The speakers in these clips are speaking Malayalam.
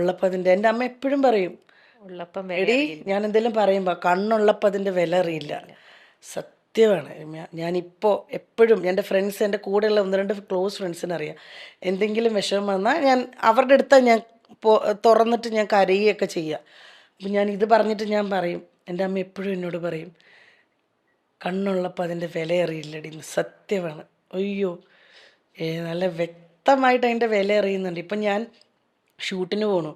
ഉള്ളപ്പോൾ അതിൻ്റെ എൻ്റെ അമ്മ എപ്പോഴും പറയും, ഉള്ളപ്പം വില എടി അറിയില്ല. ഞാൻ എന്തെങ്കിലും പറയുമ്പോൾ കണ്ണുള്ളപ്പോൾ അതിൻ്റെ വില അറിയില്ല. അറിയില്ല. സത്യമാണ്. ഞാനിപ്പോൾ എപ്പോഴും എൻ്റെ ഫ്രണ്ട്സ്, എൻ്റെ കൂടെയുള്ള ഒന്ന് രണ്ട് ക്ലോസ് ഫ്രണ്ട്സിന് അറിയാം, എന്തെങ്കിലും വിഷമം വന്നാൽ ഞാൻ അവരുടെ അടുത്ത് ഞാൻ തുറന്നിട്ട് ഞാൻ കരയുകയൊക്കെ ചെയ്യുക. അപ്പം ഞാൻ ഇത് പറഞ്ഞിട്ട് ഞാൻ പറയും, എൻ്റെ അമ്മ എപ്പോഴും എന്നോട് പറയും, കണ്ണുള്ളപ്പോൾ അതിൻ്റെ വില അറിയില്ലടി എന്ന്. സത്യമാണ്. അയ്യോ, നല്ല വ്യക്തമായിട്ട് അതിൻ്റെ വില അറിയുന്നുണ്ട്. ഇപ്പം ഞാൻ ഷൂട്ടിന് പോണു,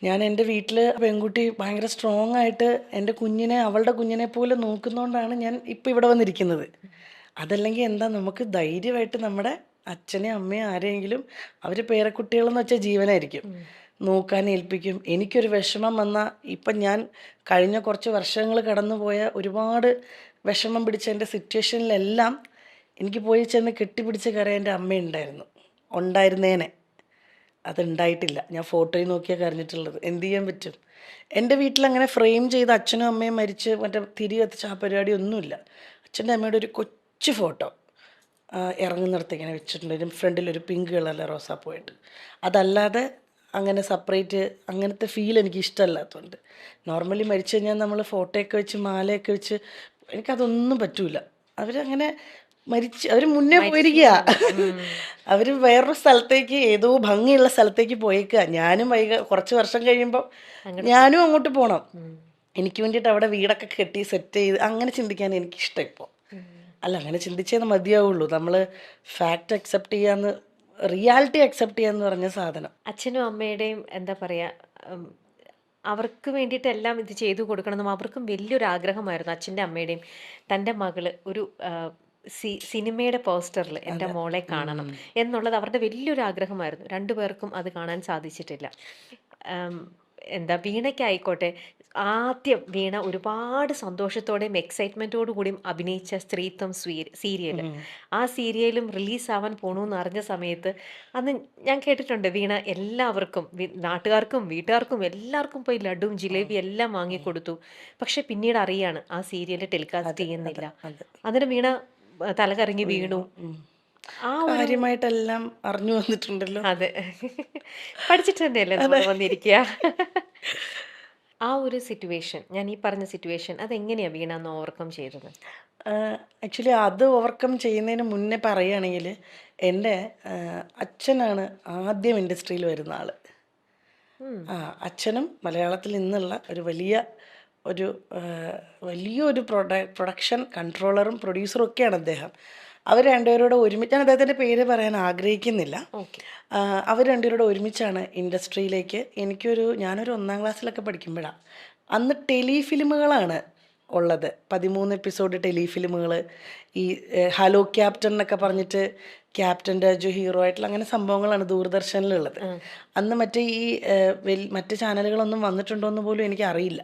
ഞാൻ എൻ്റെ വീട്ടിൽ പെൺകുട്ടി ഭയങ്കര സ്ട്രോങ് ആയിട്ട് എൻ്റെ കുഞ്ഞിനെ അവളുടെ കുഞ്ഞിനെ പോലെ നോക്കുന്നതുകൊണ്ടാണ് ഞാൻ ഇപ്പോൾ ഇവിടെ വന്നിരിക്കുന്നത്. അതല്ലെങ്കിൽ എന്താ, നമുക്ക് ധൈര്യമായിട്ട് നമ്മുടെ അച്ഛനെയും അമ്മയും ആരെങ്കിലും, അവർ പേരക്കുട്ടികളെന്ന് വെച്ചാൽ ജീവനായിരിക്കും, നോക്കാൻ ഏൽപ്പിക്കും. എനിക്കൊരു വിഷമം വന്നാൽ, ഇപ്പം ഞാൻ കഴിഞ്ഞ കുറച്ച് വർഷങ്ങൾ കടന്നുപോയ ഒരുപാട് വിഷമം പിടിച്ച എൻ്റെ സിറ്റുവേഷനിലെല്ലാം എനിക്ക് പോയി ചെന്ന് കെട്ടിപ്പിടിച്ച് കരയാൻ എൻ്റെ അമ്മയുണ്ടായിരുന്നു, ഉണ്ടായിരുന്നേനെ. അതുണ്ടായിട്ടില്ല. ഞാൻ ഫോട്ടോയിൽ നോക്കിയാൽ കരഞ്ഞിട്ടുള്ളത്. എന്ത് ചെയ്യാൻ പറ്റും? എൻ്റെ വീട്ടിലങ്ങനെ ഫ്രെയിം ചെയ്ത് അച്ഛനും അമ്മയും മരിച്ച് മറ്റേ തിരി കത്തിച്ച ആ പരിപാടി ഒന്നുമില്ല. അച്ഛൻ്റെ അമ്മയുടെ ഒരു കൊച്ചു ഫോട്ടോ ഇറങ്ങുന്നിടത്ത് ഇങ്ങനെ വെച്ചിട്ടുണ്ട്, ഒരു ഫ്രണ്ടിലൊരു പിങ്ക് കളറിലെ റോസാപ്പൂവായിട്ട്. അതല്ലാതെ അങ്ങനെ സെപ്പറേറ്റ് അങ്ങനത്തെ ഫീൽ എനിക്ക് ഇഷ്ടമല്ലാത്തതുകൊണ്ട്. നോർമലി മരിച്ചു കഴിഞ്ഞാൽ നമ്മൾ ഫോട്ടോയൊക്കെ വെച്ച് മാലയൊക്കെ വെച്ച്, എനിക്കതൊന്നും പറ്റൂല. അവരങ്ങനെ അവർ മുന്നേ പോയിരിക്കുക. അവർ വേറൊരു സ്ഥലത്തേക്ക്, ഏതോ ഭംഗിയുള്ള സ്ഥലത്തേക്ക് പോയേക്കുക. ഞാനും കുറച്ച് വർഷം കഴിയുമ്പോൾ ഞാനും അങ്ങോട്ട് പോകണം. എനിക്ക് വേണ്ടിയിട്ട് അവിടെ വീടൊക്കെ കെട്ടി സെറ്റ് ചെയ്ത് അങ്ങനെ ചിന്തിക്കാൻ എനിക്കിഷ്ടം ഇപ്പോൾ. അല്ല, അങ്ങനെ ചിന്തിച്ചേ മതിയാവുള്ളൂ. നമ്മൾ ഫാക്റ്റ് അക്സെപ്റ്റ് ചെയ്യാന്ന്, റിയാലിറ്റി അക്സെപ്റ്റ് ചെയ്യാന്ന് പറഞ്ഞ സാധനം. അച്ഛനും അമ്മയുടെയും എന്താ പറയാ, അവർക്ക് വേണ്ടിയിട്ടെല്ലാം ഇത് ചെയ്തു കൊടുക്കണമെന്നും അവർക്കും വലിയൊരു ആഗ്രഹമായിരുന്നു. അച്ഛൻ്റെ അമ്മയുടെയും തൻ്റെ മകള് ഒരു സിനിമയുടെ പോസ്റ്ററിൽ എൻ്റെ മോളെ കാണണം എന്നുള്ളത് അവരുടെ വലിയൊരു ആഗ്രഹമായിരുന്നു. രണ്ടുപേർക്കും അത് കാണാൻ സാധിച്ചിട്ടില്ല. എന്താ, വീണയ്ക്കായിക്കോട്ടെ, ആദ്യം വീണ ഒരുപാട് സന്തോഷത്തോടെയും എക്സൈറ്റ്മെൻറ്റോടു കൂടിയും അഭിനയിച്ച സ്ത്രീത്വം സീരിയൽ, ആ സീരിയലും റിലീസാവാൻ പോണൂന്ന് അറിഞ്ഞ സമയത്ത് അന്ന് ഞാൻ കേട്ടിട്ടുണ്ട്, വീണ എല്ലാവർക്കും, നാട്ടുകാർക്കും വീട്ടുകാർക്കും എല്ലാവർക്കും പോയി ലഡുവും ജിലേബി എല്ലാം വാങ്ങിക്കൊടുത്തു. പക്ഷെ പിന്നീട് അറിയാണ് ആ സീരിയൽ ടെലികാസ്റ്റ് ചെയ്യുന്നില്ല. അതിന് വീണ തലകറങ്ങി വീണു. ആ ഒരു കാര്യമായിട്ടെല്ലാം അറിഞ്ഞു വന്നിട്ടുണ്ടല്ലോ. അതെ, പഠിച്ചിട്ട് തന്നെയല്ലേ നമ്മൾ വന്നിരിക്കുക. ആ ഒരു സിറ്റുവേഷൻ, ഞാൻ ഈ പറഞ്ഞ സിറ്റുവേഷൻ, അതെങ്ങനെയാ വീണ അന്ന് ഓവർകം ചെയ്തത്? ആക്ച്വലി അത് ഓവർകം ചെയ്യുന്നതിന് മുന്നേ പറയുകയാണെങ്കിൽ, എൻ്റെ അച്ഛനാണ് ആദ്യം ഇൻഡസ്ട്രിയിൽ വരുന്ന ആൾ. അച്ഛനും മലയാളത്തിൽ നിന്നുള്ള ഒരു വലിയൊരു പ്രൊഡക്ഷൻ കൺട്രോളറും പ്രൊഡ്യൂസറും ഒക്കെയാണ് അദ്ദേഹം. അവർ രണ്ടുപേരോട് ഒരുമിച്ച്, ഞാൻ അദ്ദേഹത്തിൻ്റെ പേര് പറയാൻ ആഗ്രഹിക്കുന്നില്ല, അവർ രണ്ടുപേരോട് ഒരുമിച്ചാണ് ഇൻഡസ്ട്രിയിലേക്ക്. ഞാനൊരു 1ാം ക്ലാസ്സിലൊക്കെ പഠിക്കുമ്പോഴാണ്. അന്ന് ടെലിഫിലിമുകളാണ് ഉള്ളത്, 13 എപ്പിസോഡ് ടെലിഫിലിമുകൾ. ഈ ഹലോ ക്യാപ്റ്റൻ എന്നൊക്കെ പറഞ്ഞിട്ട് ക്യാപ്റ്റൻ രാജു ഹീറോ ആയിട്ടുള്ള അങ്ങനെ സംഭവങ്ങളാണ് ദൂരദർശനിലുള്ളത്. അന്ന് മറ്റേ ഈ മറ്റ് ചാനലുകളൊന്നും വന്നിട്ടുണ്ടോ എന്ന് പോലും എനിക്ക് അറിയില്ല.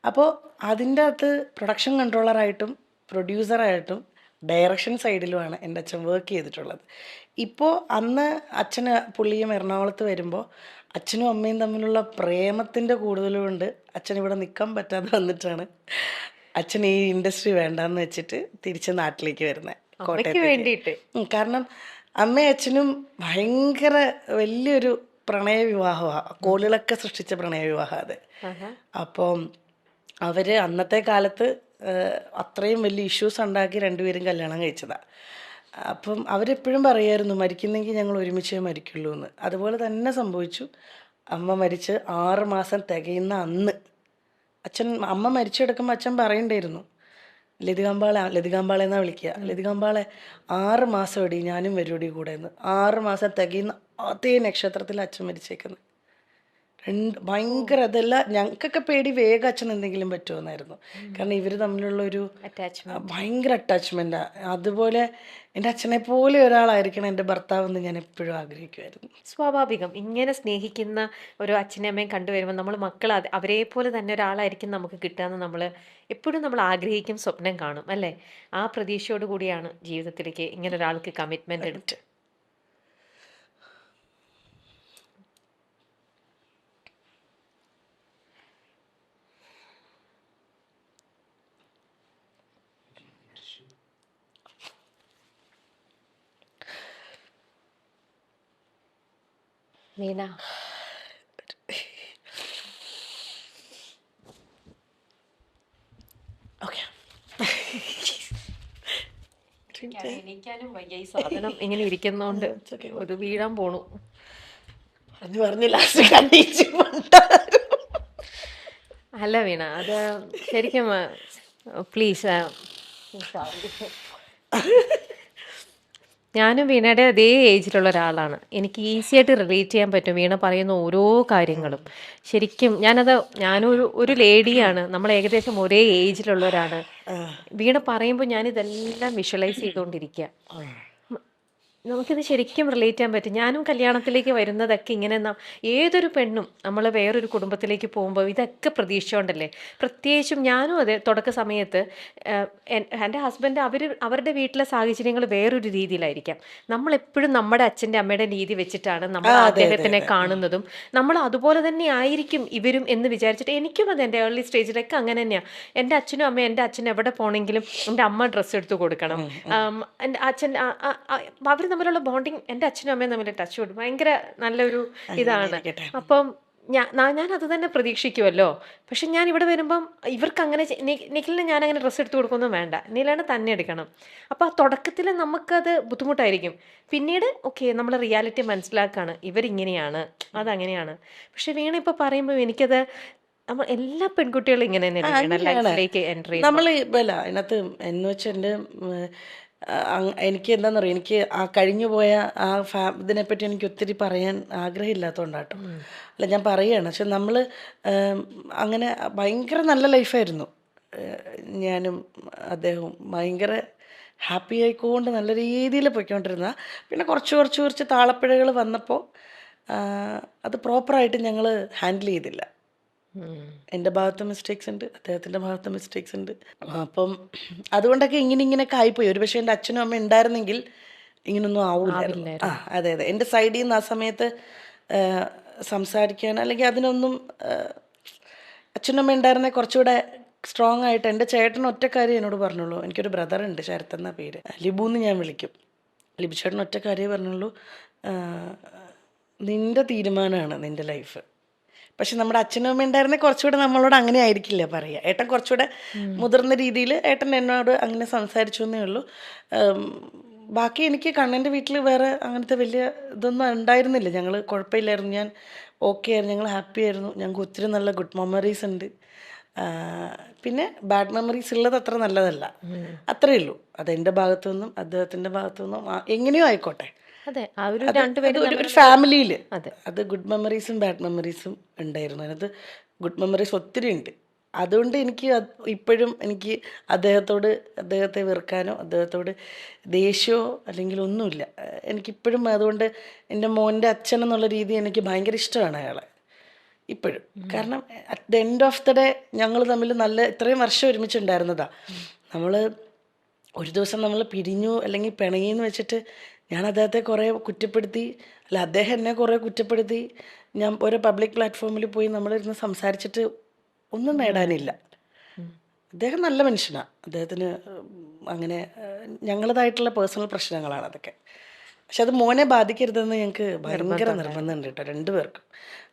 അപ്പോൾ അതിൻ്റെ അകത്ത് പ്രൊഡക്ഷൻ കൺട്രോളറായിട്ടും പ്രൊഡ്യൂസറായിട്ടും ഡയറക്ഷൻ സൈഡിലുമാണ് എൻ്റെ അച്ഛൻ വർക്ക് ചെയ്തിട്ടുള്ളത്. ഇപ്പോൾ അന്ന് പുള്ളിയും എറണാകുളത്ത് വരുമ്പോൾ അച്ഛനും അമ്മയും തമ്മിലുള്ള പ്രേമത്തിൻ്റെ കൂടുതലുകൊണ്ട് അച്ഛൻ ഇവിടെ നിൽക്കാൻ പറ്റാതെ വന്നിട്ടാണ് അച്ഛൻ ഈ ഇൻഡസ്ട്രി വേണ്ടാന്ന് വെച്ചിട്ട് തിരിച്ച് നാട്ടിലേക്ക് വരുന്നത്, കോട്ടയത്തേക്ക്. കാരണം അമ്മയും അച്ഛനും ഭയങ്കര വലിയൊരു പ്രണയവിവാഹമാണ്, കോളുകളൊക്കെ സൃഷ്ടിച്ച പ്രണയവിവാഹം അത്. അപ്പം അവർ അന്നത്തെ കാലത്ത് അത്രയും വലിയ ഇഷ്യൂസ് ഉണ്ടാക്കി രണ്ടുപേരും കല്യാണം കഴിച്ചതാണ്. അപ്പം അവരെപ്പോഴും പറയുമായിരുന്നു, മരിക്കുന്നെങ്കിൽ ഞങ്ങൾ ഒരുമിച്ചേ മരിക്കുള്ളൂ എന്ന്. അതുപോലെ തന്നെ സംഭവിച്ചു. അമ്മ മരിച്ച് 6 മാസം തികയുന്ന അന്ന് അമ്മ മരിച്ചെടുക്കുമ്പോൾ അച്ഛൻ പറയണ്ടായിരുന്നു, ലതികാമ്പാളെ എന്നാണ് വിളിക്കുക, ലതികാമ്പാളെ 6 മാസം എടി ഞാനും വരുവടി കൂടെ എന്ന്. 6 മാസം തികയുന്ന അതേ നക്ഷത്രത്തിൽ അച്ഛൻ മരിച്ചേക്കുന്നത്. ഭയങ്കര, അതല്ല ഞങ്ങൾക്കൊക്കെ പേടി വേഗം അച്ഛൻ എന്തെങ്കിലും പറ്റുമെന്നായിരുന്നു. കാരണം ഇവർ തമ്മിലുള്ള ഒരു ഭയങ്കര അറ്റാച്ച്മെൻറ്റാണ്. അതുപോലെ എൻ്റെ അച്ഛനെ പോലെ ഒരാളായിരിക്കണം എൻ്റെ ഭർത്താവെന്ന് ഞാൻ എപ്പോഴും ആഗ്രഹിക്കുമായിരുന്നു. സ്വാഭാവികം, ഇങ്ങനെ സ്നേഹിക്കുന്ന ഒരു അച്ഛനെയും അമ്മയും കണ്ടുവരുമ്പോൾ നമ്മൾ മക്കൾ അവരെ പോലെ തന്നെ ഒരാളായിരിക്കും നമുക്ക് കിട്ടുകയെന്ന് നമ്മൾ എപ്പോഴും നമ്മൾ ആഗ്രഹിക്കും, സ്വപ്നം കാണും അല്ലേ? ആ പ്രതീക്ഷയോട് കൂടിയാണ് ജീവിതത്തിലേക്ക് ഇങ്ങനെ ഒരാൾക്ക് കമ്മിറ്റ്മെൻ്റ് എടുത്ത്. വീണ, എണീക്കാനും വയ്യ ഈ സാധനം ഇങ്ങനെ ഇരിക്കുന്നോണ്ട് ഒരു വീഴാൻ പോണു. പറഞ്ഞു ലാസ്റ്റ് കണ്ടീച്ച് അല്ല വീണ, അത് ശരിക്കും പ്ലീസ്, ഞാനും വീണയുടെ അതേ ഏജിലുള്ള ഒരാളാണ്. എനിക്ക് ഈസി ആയിട്ട് റിലേറ്റ് ചെയ്യാൻ പറ്റും വീണ പറയുന്ന ഓരോ കാര്യങ്ങളും. ശരിക്കും ഞാനൊരു ലേഡിയാണ്, നമ്മൾ ഏകദേശം ഒരേ ഏജിലുള്ളവരാണ്. വീണ പറയുമ്പോൾ ഞാനിതെല്ലാം വിഷ്വലൈസ് ചെയ്തുകൊണ്ടിരിക്കുക. നമുക്കിത് ശരിക്കും റിലേറ്റ് ചെയ്യാൻ പറ്റും. ഞാനും കല്യാണത്തിലേക്ക് വരുന്നതൊക്കെ ഇങ്ങനെ ഏതൊരു പെണ്ണും നമ്മൾ വേറൊരു കുടുംബത്തിലേക്ക് പോകുമ്പോൾ ഇതൊക്കെ പ്രതീക്ഷിച്ചുകൊണ്ടല്ലേ. പ്രത്യേകിച്ചും ഞാനും അതെ, തുടക്ക സമയത്ത് എൻ്റെ ഹസ്ബൻഡ് അവരുടെ വീട്ടിലെ സാഹചര്യങ്ങൾ വേറൊരു രീതിയിലായിരിക്കാം. നമ്മളെപ്പോഴും നമ്മുടെ അച്ഛൻ്റെ അമ്മയുടെ രീതി വെച്ചിട്ടാണ് നമ്മൾ അദ്ദേഹത്തിനെ കാണുന്നതും. നമ്മൾ അതുപോലെ തന്നെ ആയിരിക്കും ഇവരും എന്ന് വിചാരിച്ചിട്ട് എനിക്കും അത് എൻ്റെ ഏർലി സ്റ്റേജിലൊക്കെ അങ്ങനെ തന്നെയാണ്. എൻ്റെ അച്ഛനും അമ്മയും, എൻ്റെ അച്ഛൻ എവിടെ പോകണമെങ്കിലും എൻ്റെ അമ്മ ഡ്രസ്സ് എടുത്ത് കൊടുക്കണം. എൻ്റെ അച്ഛൻ അവർ തമ്മിലുള്ള ബോണ്ടിങ്, എൻ്റെ അച്ഛനും അമ്മയും തമ്മിൽ ടച്ച് വുഡ് ഭയങ്കര നല്ലൊരു ഇതാണ്. അപ്പം ഞാൻ അത് തന്നെ പ്രതീക്ഷിക്കുമല്ലോ. പക്ഷെ ഞാൻ ഇവിടെ വരുമ്പം ഇവർക്ക് അങ്ങനെ നിഖിലിന് ഞാൻ അങ്ങനെ ഡ്രസ്സ് എടുത്ത് കൊടുക്കൊന്നും വേണ്ട, നീലാണ് തന്നെ എടുക്കണം. അപ്പോൾ ആ തുടക്കത്തിൽ നമുക്കത് ബുദ്ധിമുട്ടായിരിക്കും. പിന്നീട് ഓക്കെ, നമ്മൾ റിയാലിറ്റി മനസ്സിലാക്കുകയാണ്, ഇവരിങ്ങനെയാണ്, അതങ്ങനെയാണ്. പക്ഷെ വീണ ഇപ്പോൾ പറയുമ്പോൾ എനിക്കത് നമ്മൾ എല്ലാ പെൺകുട്ടികളും ഇങ്ങനെ തന്നെയാണ് ലൈഫിലേക്ക് എൻ്റർ ചെയ്യുന്നത്. നമ്മൾ അല്ല അതിനകത്ത് എന്ന് വെച്ചാൽ എൻ്റെ എനിക്ക് എന്താണെന്ന് പറയുക, എനിക്ക് ആ കഴിഞ്ഞു പോയ ആ ഇതിനെപ്പറ്റി എനിക്ക് ഒത്തിരി പറയാൻ ആഗ്രഹമില്ലാത്തതുകൊണ്ടാട്ടോ. അല്ല ഞാൻ പറയുകയാണ്. പക്ഷെ നമ്മൾ അങ്ങനെ ഭയങ്കര നല്ല ലൈഫായിരുന്നു. ഞാനും അദ്ദേഹവും ഭയങ്കര ഹാപ്പി ആയിക്കൊണ്ട് നല്ല രീതിയിൽ പോയിക്കൊണ്ടിരുന്ന. പിന്നെ കുറച്ച് താളപ്പിഴകൾ വന്നപ്പോൾ അത് പ്രോപ്പറായിട്ട് ഞങ്ങൾ ഹാൻഡിൽ ചെയ്തില്ല. എൻ്റെ ഭാഗത്ത് മിസ്റ്റേക്സ് ഉണ്ട്, അദ്ദേഹത്തിൻ്റെ ഭാഗത്ത് മിസ്റ്റേക്സ് ഉണ്ട്. അപ്പം അതുകൊണ്ടൊക്കെ ഇങ്ങനെയൊക്കെ ആയിപ്പോയി. ഒരു പക്ഷേ എൻ്റെ അച്ഛനും അമ്മ ഉണ്ടായിരുന്നെങ്കിൽ ഇങ്ങനൊന്നും ആവില്ലായിരുന്നു. അതെ. എൻ്റെ സൈഡിൽ നിന്ന് ആ സമയത്ത് സംസാരിക്കാൻ അല്ലെങ്കിൽ അതിനൊന്നും അച്ഛനും അമ്മ ഉണ്ടായിരുന്നെ കുറച്ചുകൂടെ സ്ട്രോങ് ആയിട്ട്. എൻ്റെ ചേട്ടൻ ഒറ്റ കാര്യം എന്നോട് പറഞ്ഞുള്ളൂ. എനിക്കൊരു ബ്രദറുണ്ട്, ശരത്ത് എന്ന പേര്, ലിബു എന്ന് ഞാൻ വിളിക്കും. ലിബു ചേട്ടൻ ഒറ്റ കാര്യമേ പറഞ്ഞുള്ളൂ, നിൻ്റെ തീരുമാനമാണ് നിൻ്റെ ലൈഫ്. പക്ഷെ നമ്മുടെ അച്ഛനും അമ്മ ഉണ്ടായിരുന്നെ കുറച്ചുകൂടെ നമ്മളോട് അങ്ങനെ ആയിരിക്കില്ല പറയുക. ഏട്ടൻ കുറച്ചുകൂടെ മുതിർന്ന രീതിയിൽ ഏട്ടൻ എന്നോട് അങ്ങനെ സംസാരിച്ചു എന്നേ ഉള്ളൂ. ബാക്കി എനിക്ക് കണ്ണൻ്റെ വീട്ടിൽ വേറെ അങ്ങനത്തെ വലിയ ഇതൊന്നും ഉണ്ടായിരുന്നില്ല. ഞങ്ങൾ കുഴപ്പമില്ലായിരുന്നു, ഞാൻ ഓക്കെ ആയിരുന്നു, ഞങ്ങൾ ഹാപ്പി ആയിരുന്നു. ഞങ്ങൾക്ക് ഒത്തിരി നല്ല ഗുഡ് മെമ്മറീസ് ഉണ്ട്. പിന്നെ ബാഡ് മെമ്മറീസ് ഉള്ളത് അത്ര നല്ലതല്ല, അത്രയേ ഉള്ളൂ. അതെൻ്റെ ഭാഗത്തു നിന്നും അദ്ദേഹത്തിൻ്റെ ഭാഗത്തു നിന്നും എങ്ങനെയോ ആയിക്കോട്ടെ. അതെ, ഒരു ഫാമിലിയിൽ അത് ഗുഡ് മെമ്മറീസും ബാഡ് മെമ്മറീസും ഉണ്ടായിരുന്നു. അതിനകത്ത് ഗുഡ് മെമ്മറീസ് ഒത്തിരി ഉണ്ട്. അതുകൊണ്ട് എനിക്ക് ഇപ്പോഴും എനിക്ക് അദ്ദേഹത്തെ വെറുക്കാനോ അദ്ദേഹത്തോട് ദേഷ്യമോ അല്ലെങ്കിൽ ഒന്നുമില്ല. എനിക്കിപ്പോഴും അതുകൊണ്ട് എൻ്റെ മോൻ്റെ അച്ഛൻ എന്നുള്ള രീതി എനിക്ക് ഭയങ്കര ഇഷ്ടമാണ് അയാളെ ഇപ്പോഴും. കാരണം at the end of the day ഞങ്ങൾ തമ്മിൽ ഇത്രയും വർഷം ഒരുമിച്ചുണ്ടായിരുന്നതാണ്. നമ്മൾ ഒരു ദിവസം നമ്മൾ പിരിഞ്ഞു അല്ലെങ്കിൽ പിണങ്ങിയെന്ന് വെച്ചിട്ട് ഞാൻ അദ്ദേഹത്തെ കുറേ കുറ്റപ്പെടുത്തി, അല്ല അദ്ദേഹം എന്നെ കുറേ കുറ്റപ്പെടുത്തി. ഞാൻ ഒരു പബ്ലിക് പ്ലാറ്റ്ഫോമിൽ പോയി നമ്മളിരുന്ന് സംസാരിച്ചിട്ട് ഒന്നും നേടാനില്ല. അദ്ദേഹം നല്ല മനുഷ്യനാണ്. അദ്ദേഹത്തിന് അങ്ങനെ ഞങ്ങളതായിട്ടുള്ള പേഴ്സണൽ പ്രശ്നങ്ങളാണ് അതൊക്കെ. പക്ഷെ അത് മോനെ ബാധിക്കരുതെന്ന് ഞങ്ങൾക്ക് ഭയങ്കര നിർബന്ധമുണ്ട് കേട്ടോ, രണ്ടുപേർക്കും.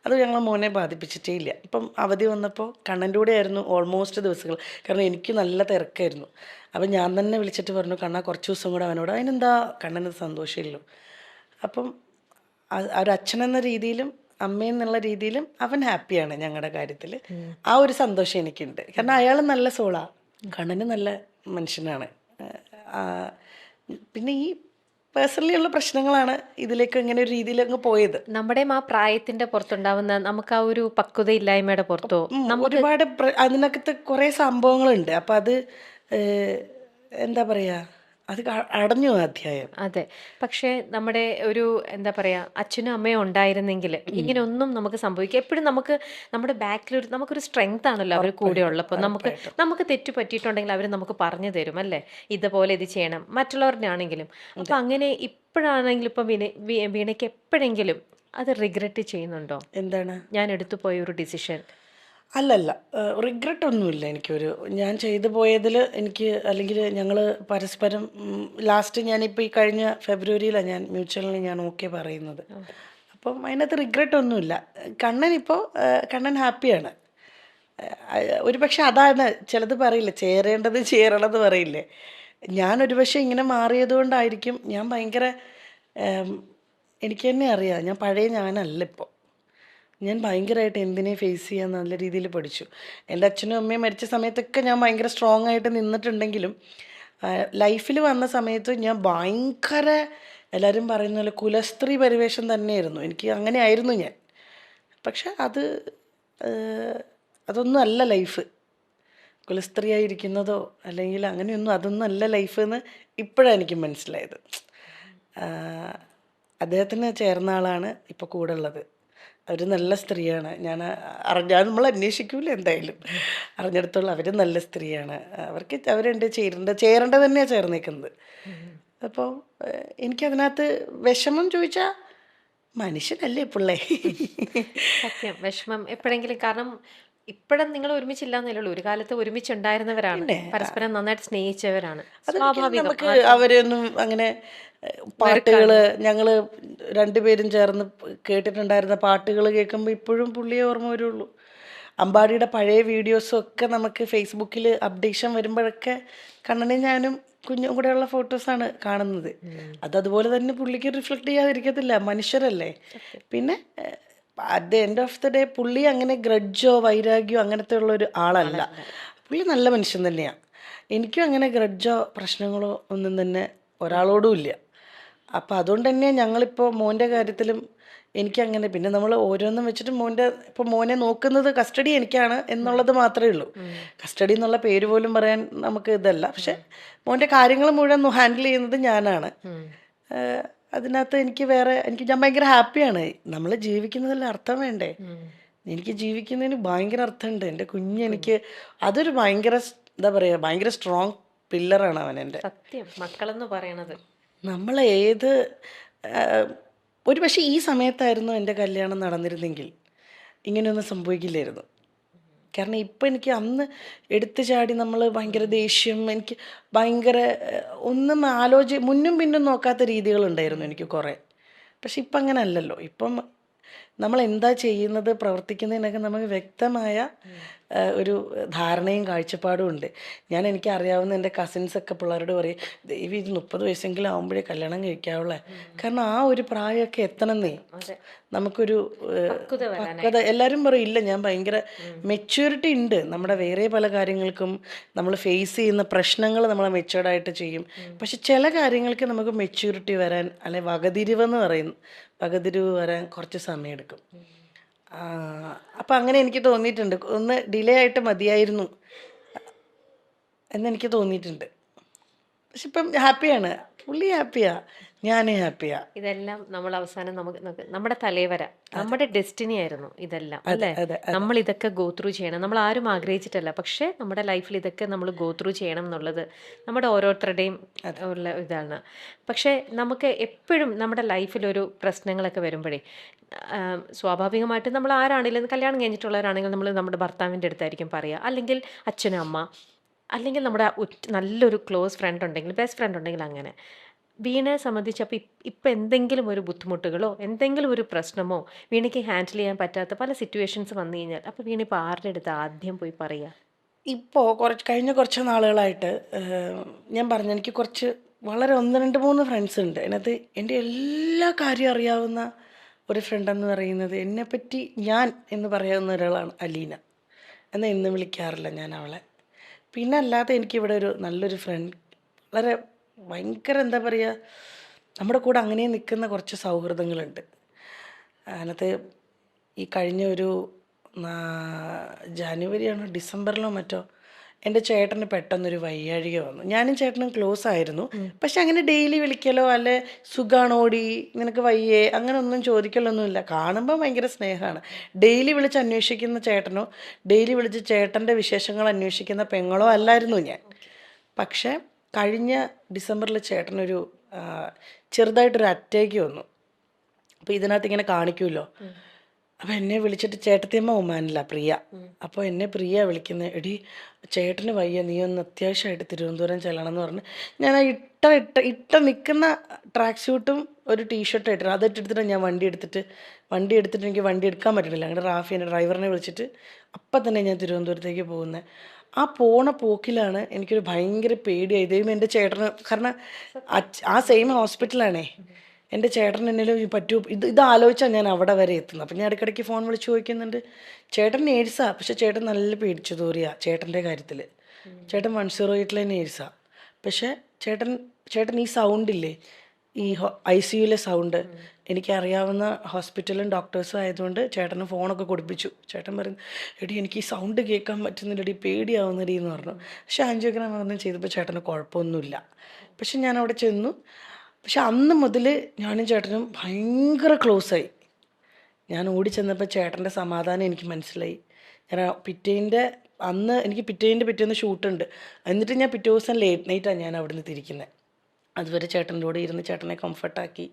അത് ഞങ്ങൾ മോനെ ബാധിപ്പിച്ചിട്ടേ ഇല്ല. ഇപ്പം അവധി വന്നപ്പോൾ കണ്ണൻ്റെ കൂടെ ആയിരുന്നു ഓൾമോസ്റ്റ് ദിവസങ്ങൾ. കാരണം എനിക്ക് നല്ല തിരക്കായിരുന്നു. അപ്പം ഞാൻ തന്നെ വിളിച്ചിട്ട് പറഞ്ഞു, കണ്ണാ കുറച്ച് ദിവസം കൂടെ അവനോട്. അതിനെന്താ, കണ്ണന് സന്തോഷമില്ലല്ലോ. അപ്പം ഒരു അച്ഛനെന്ന രീതിയിലും അമ്മയെന്നുള്ള രീതിയിലും അവൻ ഹാപ്പിയാണ് ഞങ്ങളുടെ കാര്യത്തിൽ. ആ ഒരു സന്തോഷം എനിക്കുണ്ട്. കാരണം അയാൾ നല്ല സോളാണ്, കണ്ണന് നല്ല മനുഷ്യനാണ്. പിന്നെ ഈ പേഴ്സണലി ഉള്ള പ്രശ്നങ്ങളാണ് ഇതിലേക്ക് ഇങ്ങനെ ഒരു രീതിയിലങ്ങ് പോയത്. നമ്മുടെ ആ പ്രായത്തിന്റെ പുറത്തുണ്ടാവുന്ന നമുക്ക് ആ ഒരു പക്വതയില്ലായ്മയുടെ പുറത്തോ ഒരുപാട് അതിനകത്ത് കുറേ സംഭവങ്ങളുണ്ട്. അപ്പം അത് എന്താ പറയുക, അത് അടഞ്ഞു അധ്യായം. അതെ, പക്ഷേ നമ്മുടെ ഒരു എന്താ പറയാ, അച്ഛനും അമ്മയും ഉണ്ടായിരുന്നെങ്കിൽ ഇങ്ങനെ ഒന്നും നമുക്ക് സംഭവിക്കാം. എപ്പോഴും നമുക്ക് നമ്മുടെ ബാക്കിൽ നമുക്കൊരു സ്ട്രെങ്ത് ആണല്ലോ അവർ കൂടെ ഉള്ളപ്പോൾ. നമുക്ക് തെറ്റ് പറ്റിയിട്ടുണ്ടെങ്കിൽ അവർ നമുക്ക് പറഞ്ഞു തരും അല്ലേ, ഇതുപോലെ ഇത് ചെയ്യണം, മറ്റുള്ളവരുടെ ആണെങ്കിലും. അപ്പം അങ്ങനെ ഇപ്പോഴാണെങ്കിലും ഇപ്പം വീണയ്ക്ക് എപ്പോഴെങ്കിലും അത് റിഗ്രറ്റ് ചെയ്യുന്നുണ്ടോ? എന്താണ് ഞാൻ എടുത്തു പോയ ഒരു ഡിസിഷൻ? അല്ലല്ല, റിഗ്രറ്റ് ഒന്നുമില്ല എനിക്കൊരു. ഞാൻ ചെയ്തു പോയതിൽ എനിക്ക്, അല്ലെങ്കിൽ ഞങ്ങൾ പരസ്പരം ലാസ്റ്റ് ഞാനിപ്പോൾ ഈ കഴിഞ്ഞ ഫെബ്രുവരിയിലാണ് ഞാൻ മ്യൂച്വലിന് ഞാൻ ഓക്കെ പറയുന്നത്. അപ്പം അതിനകത്ത് റിഗ്രറ്റ് ഒന്നുമില്ല. കണ്ണൻ ഹാപ്പിയാണ്. ഒരു പക്ഷെ അതാണ് ചിലത് പറയില്ലേ, ചേരേണ്ടത് ചേരണമെന്ന് പറയില്ലേ. ഞാനൊരു പക്ഷേ ഇങ്ങനെ മാറിയത് കൊണ്ടായിരിക്കും ഞാൻ ഭയങ്കര എനിക്ക് തന്നെ അറിയാം ഞാൻ പഴയ ഞാനല്ല ഇപ്പോൾ. ഞാൻ ഭയങ്കരമായിട്ട് എന്തിനെ ഫേസ് ചെയ്യാൻ നല്ല രീതിയിൽ പഠിച്ചു. എൻ്റെ അച്ഛനും അമ്മയും മരിച്ച സമയത്തൊക്കെ ഞാൻ ഭയങ്കര സ്ട്രോങ് ആയിട്ട് നിന്നിട്ടുണ്ടെങ്കിലും ലൈഫിൽ വന്ന സമയത്ത് ഞാൻ ഭയങ്കര എല്ലാവരും പറയുന്ന പോലെ കുലസ്ത്രീ പരിവേഷം തന്നെയായിരുന്നു. എനിക്ക് അങ്ങനെ ആയിരുന്നു ഞാൻ. പക്ഷെ അതൊന്നും അല്ല ലൈഫ്. കുലസ്ത്രീയായിരിക്കുന്നതോ അല്ലെങ്കിൽ അങ്ങനെയൊന്നും അതൊന്നും അല്ല ലൈഫ് എന്ന് ഇപ്പോഴാണ് എനിക്ക് മനസ്സിലായത്. അദ്ദേഹത്തിന് ചേർന്ന ആളാണ് ഇപ്പോൾ കൂടെ ഉള്ളത്. അവർ നല്ല സ്ത്രീയാണ്. ഞാൻ നമ്മൾ അന്വേഷിക്കൂല എന്തായാലും. അറിഞ്ഞിടത്തോളം അവർ നല്ല സ്ത്രീയാണ്. അവരുണ്ട് ചേരേണ്ടത് തന്നെയാണ് ചേർന്നേക്കുന്നത്. അപ്പോൾ എനിക്കതിനകത്ത് വിഷമം ചോദിച്ചാൽ മനുഷ്യനല്ലേ പിള്ളേ. സത്യം വിഷമം എപ്പോഴെങ്കിലും, കാരണം ഇപ്പോഴും നിങ്ങൾ ഒരുമിച്ചില്ലാന്നല്ലേ ഉള്ളൂ, ഒരു കാലത്ത് ഒരുമിച്ചുണ്ടായിരുന്നവരാണ്, പരസ്പരം നന്നായിട്ട് സ്നേഹിച്ചവരാണ്. അതൊരിക്കലും നമുക്ക് അവരെയൊന്നും അങ്ങനെ പാട്ടുകൾ ഞങ്ങൾ രണ്ടുപേരും ചേർന്ന് കേട്ടിട്ടുണ്ടായിരുന്ന പാട്ടുകൾ കേൾക്കുമ്പോൾ ഇപ്പോഴും പുള്ളിയെ ഓർമ്മ വരുള്ളൂ. അമ്പാടിയുടെ പഴയ വീഡിയോസും ഒക്കെ നമുക്ക് ഫേസ്ബുക്കിൽ അപ്ഡേഷൻ വരുമ്പോഴൊക്കെ കണ്ണനും ഞാനും കുഞ്ഞും കൂടെയുള്ള ഫോട്ടോസാണ് കാണുന്നത്. അതുപോലെ തന്നെ പുള്ളിക്ക് റിഫ്ലക്റ്റ് ചെയ്യാതിരിക്കത്തില്ല, മനുഷ്യരല്ലേ. പിന്നെ at the end of the day പുള്ളി അങ്ങനെ ഗ്രഡ്ജോ വൈരാഗ്യോ അങ്ങനത്തെ ഉള്ളൊരു ആളല്ല. പുള്ളി നല്ല മനുഷ്യൻ തന്നെയാണ്. എനിക്കും അങ്ങനെ ഗ്രഡ്ജോ പ്രശ്നങ്ങളോ ഒന്നും തന്നെ ഒരാളോടും ഇല്ല. അപ്പം അതുകൊണ്ട് തന്നെ ഞങ്ങളിപ്പോൾ മോൻ്റെ കാര്യത്തിലും എനിക്കങ്ങനെ, പിന്നെ നമ്മൾ ഓരോന്നും വെച്ചിട്ട് ഇപ്പോൾ മോനെ നോക്കുന്നത് കസ്റ്റഡി എനിക്കാണ് എന്നുള്ളത് മാത്രമേ ഉള്ളൂ. കസ്റ്റഡി എന്നുള്ള പേര് പോലും പറയാൻ നമുക്ക് ഇതല്ല. പക്ഷെ മോൻ്റെ കാര്യങ്ങൾ മുഴുവൻ ഹാൻഡിൽ ചെയ്യുന്നത് ഞാനാണ്. അതിനകത്ത് ഞാൻ ഭയങ്കര ഹാപ്പിയാണ്. നമ്മൾ ജീവിക്കുന്നതിൽ അർത്ഥം വേണ്ടേ? എനിക്ക് ജീവിക്കുന്നതിന് ഭയങ്കര അർത്ഥമുണ്ട്. എൻ്റെ കുഞ്ഞെനിക്ക് അതൊരു ഭയങ്കര എന്താ പറയുക, ഭയങ്കര സ്ട്രോങ് പില്ലറാണ് അവൻ എൻ്റെ. സത്യം മക്കളെന്ന് പറയണത്. നമ്മൾ ഒരു പക്ഷേ ഈ സമയത്തായിരുന്നു എൻ്റെ കല്യാണം നടന്നിരുന്നെങ്കിൽ ഇങ്ങനെയൊന്നും സംഭവിക്കില്ലായിരുന്നു. കാരണം ഇപ്പം എനിക്ക് അന്ന് എടുത്തു ചാടി നമ്മൾ ഭയങ്കര ദേഷ്യം, എനിക്ക് ഭയങ്കര ഒന്നും മുന്നും പിന്നും നോക്കാത്ത രീതികളുണ്ടായിരുന്നു എനിക്ക് കുറേ. പക്ഷെ ഇപ്പം അങ്ങനെ അല്ലല്ലോ. ഇപ്പം നമ്മൾ എന്താ ചെയ്യുന്നത്, പ്രവർത്തിക്കുന്നതിനൊക്കെ നമുക്ക് വ്യക്തമായ ഒരു ധാരണയും കാഴ്ചപ്പാടും ഉണ്ട്. എനിക്ക് അറിയാവുന്ന എൻ്റെ കസിൻസൊക്കെ പിള്ളേരോട് പറയും, ദൈവം ഇത് 30 വയസ്സെങ്കിലും ആകുമ്പോഴേ കല്യാണം കഴിക്കാവുള്ളേ. കാരണം ആ ഒരു പ്രായമൊക്കെ എത്തണമെന്നേ നമുക്കൊരു പക്വത. എല്ലാവരും പറയും ഇല്ല ഞാൻ ഭയങ്കര മെച്യൂരിറ്റി ഉണ്ട്, നമ്മുടെ വേറെ പല കാര്യങ്ങൾക്കും നമ്മൾ ഫേസ് ചെയ്യുന്ന പ്രശ്നങ്ങൾ നമ്മൾ മെച്യൂർഡായിട്ട് ചെയ്യും. പക്ഷെ ചില കാര്യങ്ങൾക്ക് നമുക്ക് മെച്യൂരിറ്റി വരാൻ, അല്ലെ വകതിരിവ് വരാൻ കുറച്ച് സമയമെടുക്കും. അപ്പം അങ്ങനെ എനിക്ക് തോന്നിയിട്ടുണ്ട്. ഒന്ന് ഡിലേ ആയിട്ട് മതിയായിരുന്നു എന്നെനിക്ക് തോന്നിയിട്ടുണ്ട്. പക്ഷെ ഇപ്പം ഹാപ്പിയാണ്, പുള്ളി ഹാപ്പിയാ, ഞാനും ഹാപ്പിയാ. ഇതെല്ലാം നമ്മൾ അവസാനം നമ്മുടെ തലവര, നമ്മുടെ ഡെസ്റ്റിനി ആയിരുന്നു ഇതെല്ലാം, അല്ലേ? നമ്മൾ ഇതൊക്കെ ഗോ ത്രൂ ചെയ്യണം. നമ്മൾ ആരും ആഗ്രഹിച്ചിട്ടല്ല, പക്ഷെ നമ്മുടെ ലൈഫിൽ ഇതൊക്കെ നമ്മൾ ഗോ ത്രൂ ചെയ്യണം എന്നുള്ളത് നമ്മുടെ ഓരോരുത്തരുടെയും ഉള്ള ഇതാണ്. പക്ഷെ നമുക്ക് എപ്പോഴും നമ്മുടെ ലൈഫിലൊരു പ്രശ്നങ്ങളൊക്കെ വരുമ്പോഴേ സ്വാഭാവികമായിട്ടും നമ്മൾ ആരാണെങ്കിലും, കല്യാണം കഴിഞ്ഞിട്ടുള്ളവരാണെങ്കിൽ നമ്മൾ നമ്മുടെ ഭർത്താവിൻ്റെ അടുത്തായിരിക്കും പറയുക, അല്ലെങ്കിൽ അച്ഛനും അമ്മ, അല്ലെങ്കിൽ നമ്മുടെ നല്ലൊരു ക്ലോസ് ഫ്രണ്ട് ഉണ്ടെങ്കിൽ, ബെസ്റ്റ് ഫ്രണ്ട് ഉണ്ടെങ്കിൽ. അങ്ങനെ വീണയെ സംബന്ധിച്ച് അപ്പോൾ ഇപ്പം എന്തെങ്കിലും ഒരു ബുദ്ധിമുട്ടുകളോ എന്തെങ്കിലും ഒരു പ്രശ്നമോ വീണയ്ക്ക് ഹാൻഡിൽ ചെയ്യാൻ പറ്റാത്ത പല സിറ്റുവേഷൻസ് വന്നു കഴിഞ്ഞാൽ അപ്പോൾ വീണ ഇപ്പോൾ ആരുടെ അടുത്ത് ആദ്യം പോയി പറയുക? ഇപ്പോൾ കഴിഞ്ഞ കുറച്ച് നാളുകളായിട്ട് ഞാൻ പറഞ്ഞു, എനിക്ക് വളരെ 1, 2, 3 ഫ്രണ്ട്സ് ഉണ്ട്. അതിനകത്ത് എൻ്റെ എല്ലാ കാര്യവും അറിയാവുന്ന ഒരു ഫ്രണ്ടെന്ന് പറയുന്നത്, എന്നെപ്പറ്റി ഞാൻ എന്ന് പറയാവുന്ന ഒരാളാണ് അലീന. എന്നാൽ ഇന്ന് വിളിക്കാറില്ല ഞാൻ അവളെ. പിന്നെ അല്ലാതെ എനിക്കിവിടെ ഒരു നല്ലൊരു ഫ്രണ്ട്, വളരെ ഭയങ്കര എന്താ പറയുക, നമ്മുടെ കൂടെ അങ്ങനെ നിൽക്കുന്ന കുറച്ച് സൗഹൃദങ്ങളുണ്ട്. അതിനകത്ത് ഈ കഴിഞ്ഞ ഒരു ജനുവരിയാണോ ഡിസംബറിലോ മറ്റോ എൻ്റെ ചേട്ടന് പെട്ടെന്നൊരു വയ്യാഴിക വന്നു. ഞാനും ചേട്ടനും ക്ലോസ് ആയിരുന്നു. പക്ഷെ അങ്ങനെ ഡെയിലി വിളിക്കലോ അല്ലെ സുഖാണോടി നിനക്ക് വയ്യേ അങ്ങനെ ഒന്നും ചോദിക്കലൊന്നുമില്ല. കാണുമ്പോൾ ഭയങ്കര സ്നേഹമാണ്. ഡെയിലി വിളിച്ച് അന്വേഷിക്കുന്ന ചേട്ടനോ ഡെയിലി വിളിച്ച് ചേട്ടൻ്റെ വിശേഷങ്ങൾ അന്വേഷിക്കുന്ന പെങ്ങളോ അല്ലായിരുന്നു ഞാൻ. പക്ഷേ കഴിഞ്ഞ ഡിസംബറിൽ ചേട്ടനൊരു ചെറുതായിട്ടൊരു അറ്റാക്ക് വന്നു. അപ്പോൾ ഇതിനകത്ത് ഇങ്ങനെ കാണിക്കുമല്ലോ, അപ്പോൾ എന്നെ വിളിച്ചിട്ട് ചേട്ടത്തിയമ്മ ഒമാനില്ല പ്രിയ. അപ്പോൾ എന്നെ പ്രിയ വിളിക്കുന്നത്, എടി ചേട്ടന് വയ്യ, നീ ഒന്ന് അത്യാവശ്യമായിട്ട് തിരുവനന്തപുരം ചെല്ലണം എന്ന് പറഞ്ഞ് ഞാൻ ആ ഇട്ട നിൽക്കുന്ന ട്രാക്ക് സ്യൂട്ടും ഒരു ടീഷർട്ടും ഇട്ടിട്ട് അതിട്ടെടുത്തിട്ട് ഞാൻ വണ്ടി എടുത്തിട്ട് എനിക്ക് വണ്ടി എടുക്കാൻ പറ്റണില്ല. അങ്ങനെ റാഫി എൻ്റെ ഡ്രൈവറിനെ വിളിച്ചിട്ട് അപ്പം തന്നെ ഞാൻ തിരുവനന്തപുരത്തേക്ക് പോകുന്നത്. ആ പോണ പോക്കിലാണ് എനിക്കൊരു ഭയങ്കര പേടിയായി. ദൈവം എൻ്റെ ചേട്ടന്, കാരണം ആ സെയിം ഹോസ്പിറ്റലാണേ. എൻ്റെ ചേട്ടൻ എന്നേലും പറ്റുമോ, ഇത് ആലോചിച്ചാണ് ഞാൻ അവിടെ വരെ എത്തുന്നത്. അപ്പം ഞാൻ ഇടയ്ക്കിടയ്ക്ക് ഫോൺ വിളിച്ച് ചോദിക്കുന്നുണ്ട്. ചേട്ടൻ നേഴ്സാണ്, പക്ഷെ ചേട്ടൻ നല്ല പേടിച്ചു തോറിയാ ചേട്ടൻ്റെ കാര്യത്തിൽ. ചേട്ടൻ 108 നേഴ്സാണ്. പക്ഷേ ചേട്ടൻ ഈ സൗണ്ടില്ലേ, ഈ ICUയിലെ സൗണ്ട് എനിക്കറിയാവുന്ന ഹോസ്പിറ്റലും ഡോക്ടേഴ്സും ആയതുകൊണ്ട് ചേട്ടന് ഫോണൊക്കെ കൊടുപ്പിച്ചു. ചേട്ടൻ പറയുന്നു, എടി എനിക്ക് ഈ സൗണ്ട് കേൾക്കാൻ പറ്റുന്നില്ലടി, പേടിയാവുന്നടി എന്ന് പറഞ്ഞു. പക്ഷെ ആൻജിയോഗ്രാം ഒന്നും ചെയ്തപ്പോൾ ചേട്ടന് കുഴപ്പമൊന്നുമില്ല. പക്ഷെ ഞാൻ അവിടെ ചെന്നു. പക്ഷെ അന്ന് മുതൽ ഞാനും ചേട്ടനും ഭയങ്കര ക്ലോസായി. ഞാൻ ഓടി ചെന്നപ്പോൾ ചേട്ടൻ്റെ സമാധാനം എനിക്ക് മനസ്സിലായി. ഞാൻ എനിക്ക് പിറ്റേന്ന് ഷൂട്ടുണ്ട്. എന്നിട്ട് ഞാൻ പിറ്റേ ദിവസം ലേറ്റ് നൈറ്റാണ് ഞാൻ അവിടെ നിന്ന് തിരിക്കുന്നത്. അതുവരെ ചേട്ടൻ്റെ കൂടെ ഇരുന്ന് ചേട്ടനെ കംഫർട്ടാക്കി.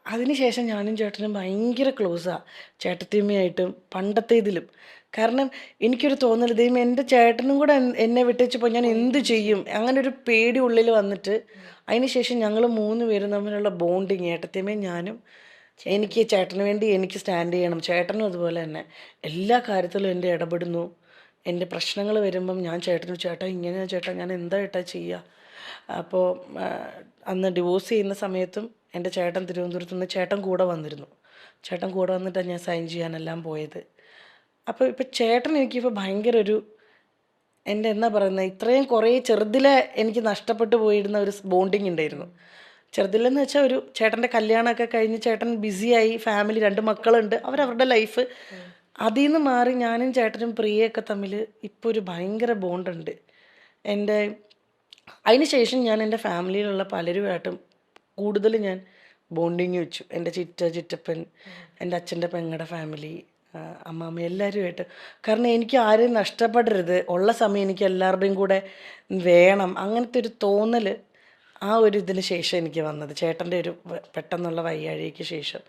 അതിനുശേഷം ഞാനും ചേട്ടനും ഭയങ്കര ക്ലോസാണ്, ചേട്ടത്തിയമ്മയായിട്ടും പണ്ടത്തെ ഇതിലും. കാരണം എനിക്കൊരു തോന്നൽ, ദൈവം എൻ്റെ ചേട്ടനും കൂടെ എന്നെ വിട്ടേച്ചപ്പോൾ ഞാൻ എന്ത് ചെയ്യും, അങ്ങനെ ഒരു പേടി ഉള്ളിൽ വന്നിട്ട് അതിനുശേഷം ഞങ്ങൾ 3 പേരും തമ്മിലുള്ള ബോണ്ടിങ്, ഏട്ടത്തിയമ്മയും ഞാനും. എനിക്ക് ചേട്ടന് വേണ്ടി എനിക്ക് സ്റ്റാൻഡ് ചെയ്യണം, ചേട്ടനും അതുപോലെ തന്നെ എല്ലാ കാര്യത്തിലും എൻ്റെ ഇടപെടുന്നു. എൻ്റെ പ്രശ്നങ്ങൾ വരുമ്പം ഞാൻ ചേട്ടാ ഇങ്ങനെയാണ് ചേട്ടാ, ഞാൻ എന്താ ചെയ്യുക. അപ്പോൾ അന്ന് ഡിവോഴ്സ് ചെയ്യുന്ന സമയത്തും എൻ്റെ ചേട്ടൻ തിരുവനന്തപുരത്ത് നിന്ന് ചേട്ടൻ കൂടെ വന്നിട്ടാണ് ഞാൻ സൈൻ ചെയ്യാനെല്ലാം പോയത്. അപ്പോൾ ഇപ്പോൾ ചേട്ടൻ എനിക്കിപ്പോൾ ഭയങ്കര എൻ്റെ എന്താ പറയുന്നത്, ഇത്രയും കുറേ ചെറുതിലെ എനിക്ക് നഷ്ടപ്പെട്ടു പോയിരുന്ന ഒരു ബോണ്ടിങ് ഉണ്ടായിരുന്നു. ചെറുതിലെന്ന് വെച്ചാൽ ഒരു ചേട്ടൻ്റെ കല്യാണമൊക്കെ കഴിഞ്ഞ് ചേട്ടൻ ബിസിയായി, ഫാമിലി 2 മക്കളുണ്ട്, അവരവരുടെ ലൈഫ്. അതിൽ നിന്ന് മാറി ഞാനും ചേട്ടനും പ്രിയയൊക്കെ തമ്മിൽ ഇപ്പോൾ ഒരു ഭയങ്കര ബോണ്ടുണ്ട്. അതിന് ശേഷം ഞാൻ എൻ്റെ ഫാമിലിയിലുള്ള പലരുമായിട്ടും കൂടുതൽ ഞാൻ ബോണ്ടിങ് വെച്ചു. എൻ്റെ ചിറ്റപ്പൻ, എൻ്റെ അച്ഛൻ്റെ പെങ്ങളുടെ ഫാമിലി, അമ്മാമ്മ, എല്ലാവരുമായിട്ട്. കാരണം എനിക്ക് ആരെയും നഷ്ടപ്പെടരുത്, ഉള്ള സമയം എനിക്ക് എല്ലാവരുടെയും കൂടെ വേണം, അങ്ങനത്തെ ഒരു തോന്നൽ ആ ഒരു ഇതിന് ശേഷം എനിക്ക് വന്നത്, ചേട്ടൻ്റെ ഒരു പെട്ടെന്നുള്ള വയ്യാഴികയ്ക്ക് ശേഷം.